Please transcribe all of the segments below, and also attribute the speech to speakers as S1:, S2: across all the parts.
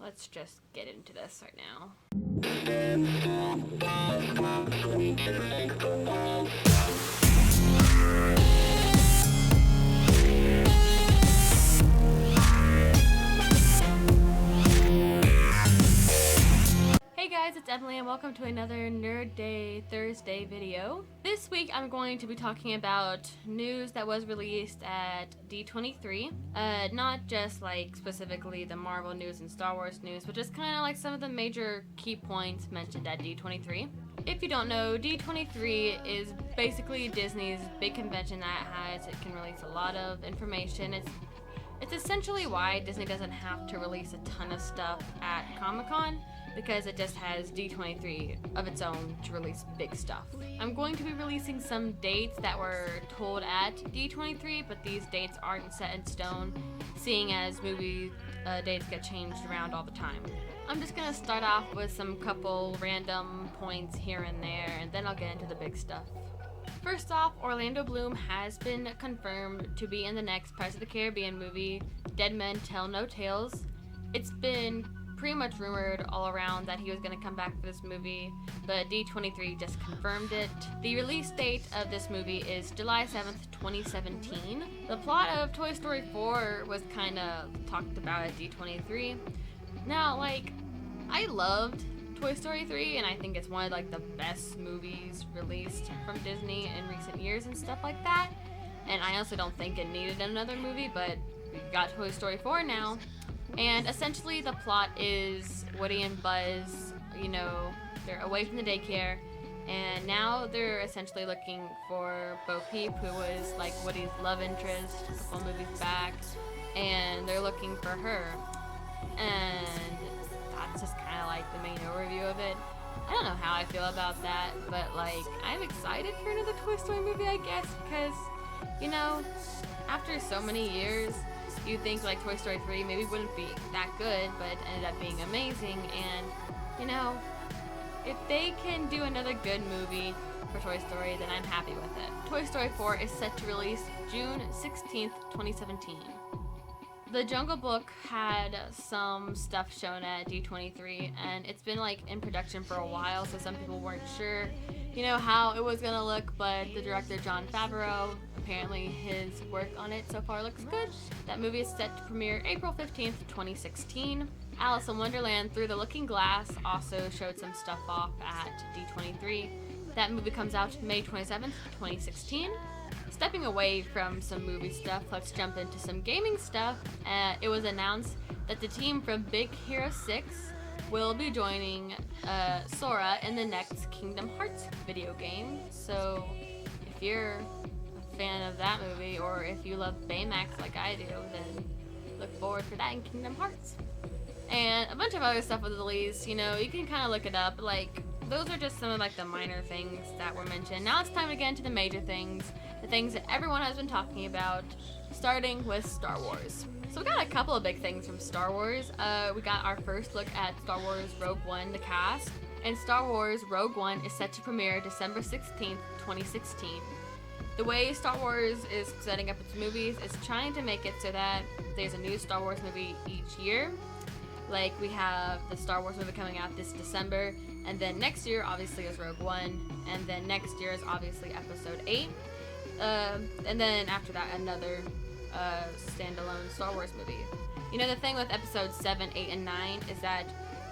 S1: let's just get into this right now. Hey guys, it's Emily and welcome to another Nerd Day Thursday video. This week I'm going to be talking about news that was released at D23. Not just like specifically the Marvel news and Star Wars news, but just kind of like some of the major key points mentioned at D23. If you don't know, D23 is basically Disney's big convention that it can release a lot of information. It's essentially why Disney doesn't have to release a ton of stuff at Comic-Con, because it just has D23 of its own to release big stuff. I'm going to be releasing some dates that were told at D23, but these dates aren't set in stone, seeing as movie dates get changed around all the time. I'm just gonna start off with some couple random points here and there, and then I'll get into the big stuff. First off, Orlando Bloom has been confirmed to be in the next Pirates of the Caribbean movie, Dead Men Tell No Tales. It's been pretty much rumored all around that he was going to come back for this movie, but D23 just confirmed it. The release date of this movie is July 7th, 2017. The plot of Toy Story 4 was kind of talked about at D23. Now, I loved Toy Story 3, and I think it's one of the best movies released from Disney in recent years and stuff like that. And I honestly don't think it needed another movie, but we got Toy Story 4 now. And essentially the plot is Woody and Buzz, they're away from the daycare, and now they're essentially looking for Bo Peep, who was Woody's love interest a couple movies back, and they're looking for her. And that's just kind of the main overview of it. I don't know how I feel about that, but I'm excited for another Toy Story movie, I guess, because, after so many years, you'd think Toy Story 3 maybe wouldn't be that good, but it ended up being amazing. And if they can do another good movie for Toy Story, then I'm happy with it. Toy Story 4 is set to release June 16th, 2017. The Jungle Book had some stuff shown at D23, and it's been in production for a while, so some people weren't sure how it was gonna look, but the director Jon Favreau, apparently his work on it so far looks good. That movie is set to premiere April 15th, 2016. Alice in Wonderland Through the Looking Glass also showed some stuff off at D23. That movie comes out May 27th, 2016. Stepping away from some movie stuff, let's jump into some gaming stuff. It was announced that the team from Big Hero 6 will be joining Sora in the next Kingdom Hearts video game. So if you're a fan of that movie, or if you love Baymax like I do, then look forward for that in Kingdom Hearts. And a bunch of other stuff was released, you can kind of look it up. Those are just some of the minor things that were mentioned. Now it's time to get into the major things, the things that everyone has been talking about, starting with Star Wars. So we got a couple of big things from Star Wars. We got our first look at Star Wars Rogue One, the cast. And Star Wars Rogue One is set to premiere December 16th, 2016. The way Star Wars is setting up its movies is trying to make it so that there's a new Star Wars movie each year. We have the Star Wars movie coming out this December, and then next year obviously is Rogue One, and then next year is obviously Episode 8. And then after that, another standalone Star Wars movie. The thing with Episodes 7, 8, and 9 is that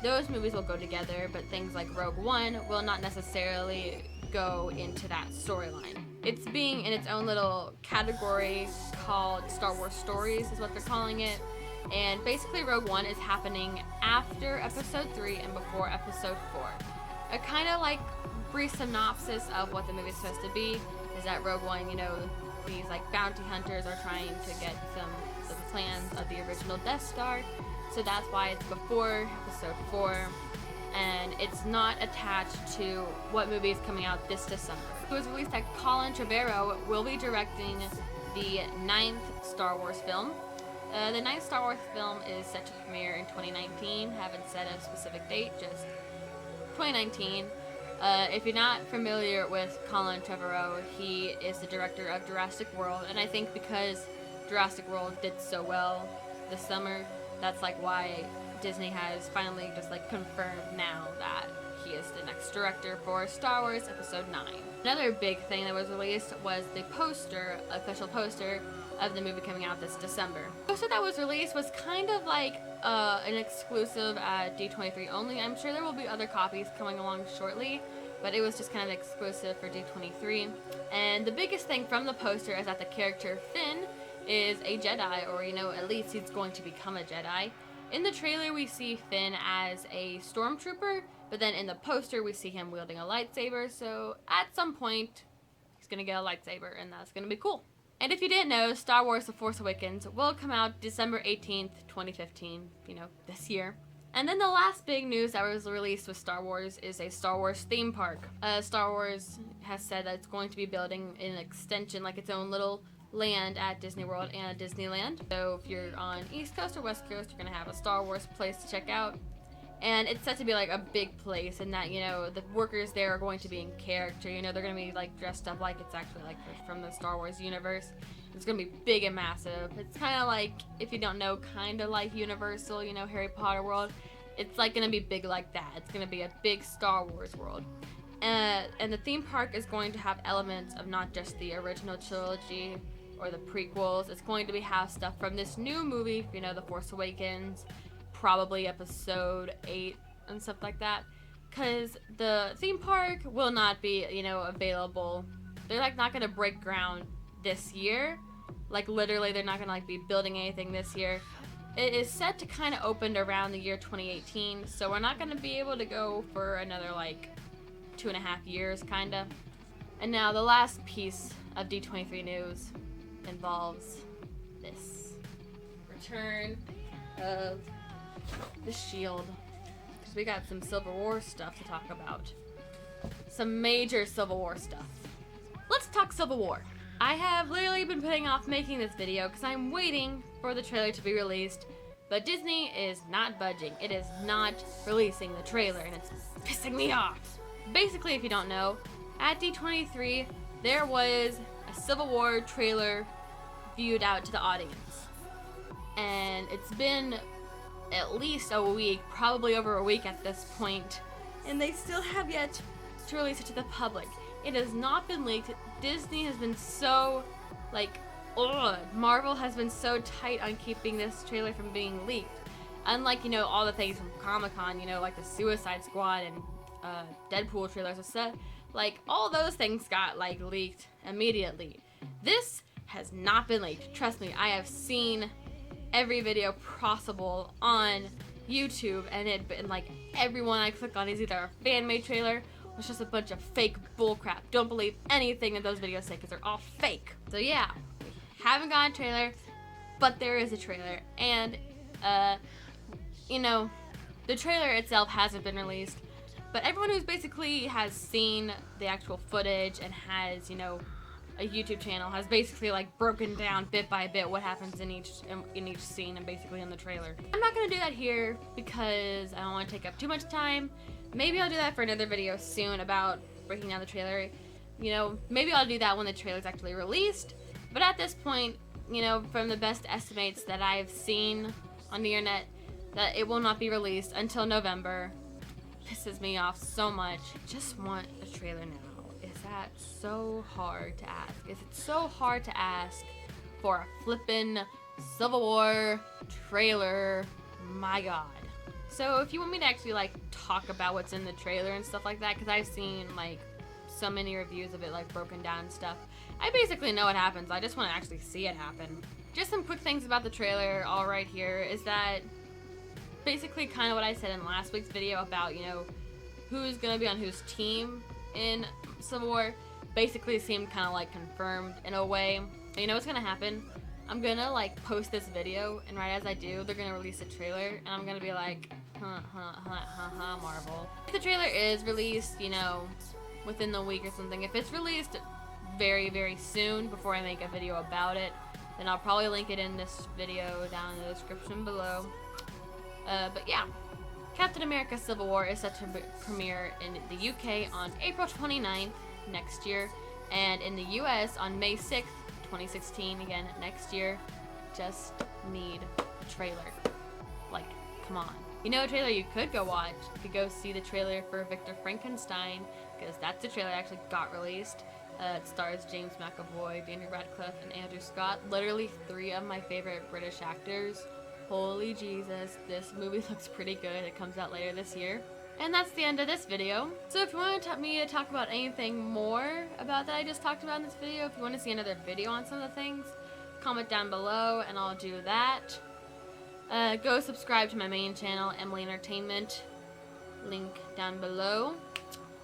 S1: those movies will go together, but things like Rogue One will not necessarily go into that storyline. It's being in its own little category called Star Wars Stories, is what they're calling it. And basically Rogue One is happening after Episode 3 and before Episode 4. A kind of brief synopsis of what the movie is supposed to be is that Rogue One, these bounty hunters are trying to get some of the plans of the original Death Star, so that's why it's before Episode 4, and it's not attached to what movie is coming out this December. It was released that Colin Trevorrow will be directing the 9th Star Wars film. The 9th Star Wars film is set to premiere in 2019, haven't set a specific date, just 2019. If you're not familiar with Colin Trevorrow, he is the director of Jurassic World, and I think because Jurassic World did so well this summer, that's why Disney has finally just like confirmed now that he is the next director for Star Wars Episode 9. Another big thing that was released was the official poster of the movie coming out this December. The poster that was released was kind of like an exclusive at D23 only. I'm sure there will be other copies coming along shortly, but it was just kind of exclusive for D23. And the biggest thing from the poster is that the character Finn is a Jedi, or at least he's going to become a Jedi. In the trailer we see Finn as a stormtrooper, but then in the poster we see him wielding a lightsaber, so at some point he's gonna get a lightsaber, and that's gonna be cool. And if you didn't know, Star Wars The Force Awakens will come out December 18th, 2015, this year. And then the last big news that was released with Star Wars is a Star Wars theme park. Star Wars has said that it's going to be building an extension, like its own little land at Disney World and Disneyland. So if you're on East Coast or West Coast, you're gonna have a Star Wars place to check out. And it's set to be like a big place, and that, the workers there are going to be in character. They're going to be like dressed up like it's actually like from the Star Wars universe. It's going to be big and massive. It's kind of like, if you don't know, kind of like Universal, Harry Potter World. It's like going to be big like that. It's going to be a big Star Wars world. And the theme park is going to have elements of not just the original trilogy or the prequels. It's going to have stuff from this new movie, The Force Awakens, probably episode 8 and stuff like that, because the theme park will not be available. They're like not gonna break ground this year, like literally they're not gonna like be building anything this year. It is set to kind of open around the year 2018, so we're not gonna be able to go for another like 2.5 years kinda. And now the last piece of D23 news involves this return of the shield, because we got some Civil War stuff to talk about. Some major Civil War stuff. Let's talk Civil War. I have literally been putting off making this video because I'm waiting for the trailer to be released, but Disney is not budging. It is not releasing the trailer, and it's pissing me off. Basically, if you don't know, at D23 there was a Civil War trailer viewed out to the audience, and it's been at least a week, probably over a week at this point, and they still have yet to release it to the public. It has not been leaked. Disney has been so, Marvel has been so tight on keeping this trailer from being leaked. Unlike, all the things from Comic-Con, like the Suicide Squad and Deadpool trailers and stuff, all those things got, leaked immediately. This has not been leaked. Trust me, I have seen every video possible on YouTube, and everyone I click on is either a fan-made trailer or it's just a bunch of fake bullcrap. Don't believe anything that those videos say, because they're all fake. So yeah, we haven't got a trailer, but there is a trailer, and the trailer itself hasn't been released, but everyone who's basically has seen the actual footage and has a YouTube channel has basically broken down bit by bit what happens in each scene and basically in the trailer. I'm not gonna do that here because I don't want to take up too much time. Maybe I'll do that for another video soon about breaking down the trailer. Maybe I'll do that when the trailer's actually released. But at this point, from the best estimates that I've seen on the internet, that it will not be released until November. Pisses me off so much. Just want a trailer now. Is that so hard to ask? Is it so hard to ask for a flippin' Civil War trailer? My god. So if you want me to actually talk about what's in the trailer and stuff like that, because I've seen so many reviews of it broken down and stuff, I basically know what happens. I just want to actually see it happen. Just some quick things about the trailer all right here is that basically kind of what I said in last week's video about who's gonna be on whose team in Civil War basically seemed kind of confirmed in a way. What's gonna happen? I'm gonna post this video, and right as I do, they're gonna release a trailer, and I'm gonna be like, Marvel. If the trailer is released, within the week or something, if it's released very, very soon before I make a video about it, then I'll probably link it in this video down in the description below. But yeah, Captain America Civil War is set to premiere in the UK on April 29th next year, and in the US on May 6th, 2016, again next year. Just need a trailer. Come on. You know a trailer you could go watch? You could go see the trailer for Victor Frankenstein, because that's the trailer that actually got released. It stars James McAvoy, Daniel Radcliffe, and Andrew Scott. Literally 3 of my favorite British actors. Holy Jesus, this movie looks pretty good. It comes out later this year. And that's the end of this video. So if you want me to talk about anything more about that I just talked about in this video, if you want to see another video on some of the things, comment down below and I'll do that. Go subscribe to my main channel, Emily Entertainment. Link down below.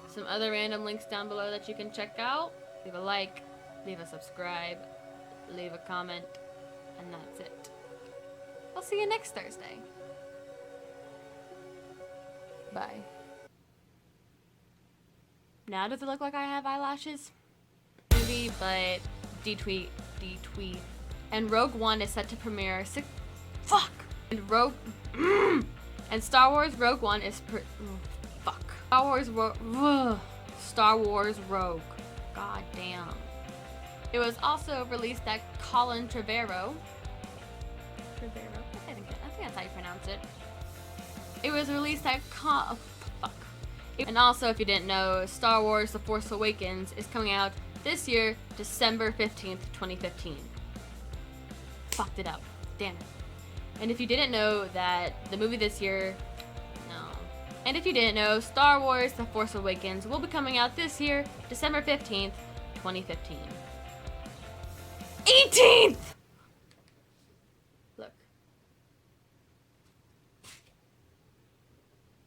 S1: Some other random links down below that you can check out. Leave a like, leave a subscribe, leave a comment, and that's it. I'll see you next Thursday. Bye. Now does it look like I have eyelashes? Movie, but D23. And Rogue One is set to premiere and Star Wars Rogue One is Star Wars Rogue. God damn. It was also released at Colin Trevorrow. I think that's how you pronounce it. It was released at And also, if you didn't know, Star Wars The Force Awakens is coming out this year, December 15th, 2015. Fucked it up. Damn it. And if you didn't know that the movie this year, And if you didn't know, Star Wars The Force Awakens will be coming out this year, December 15th, 2015. 18th! Look.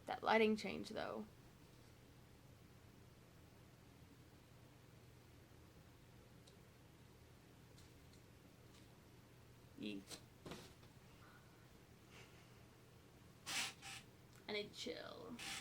S1: That lighting change, though. I need to chill.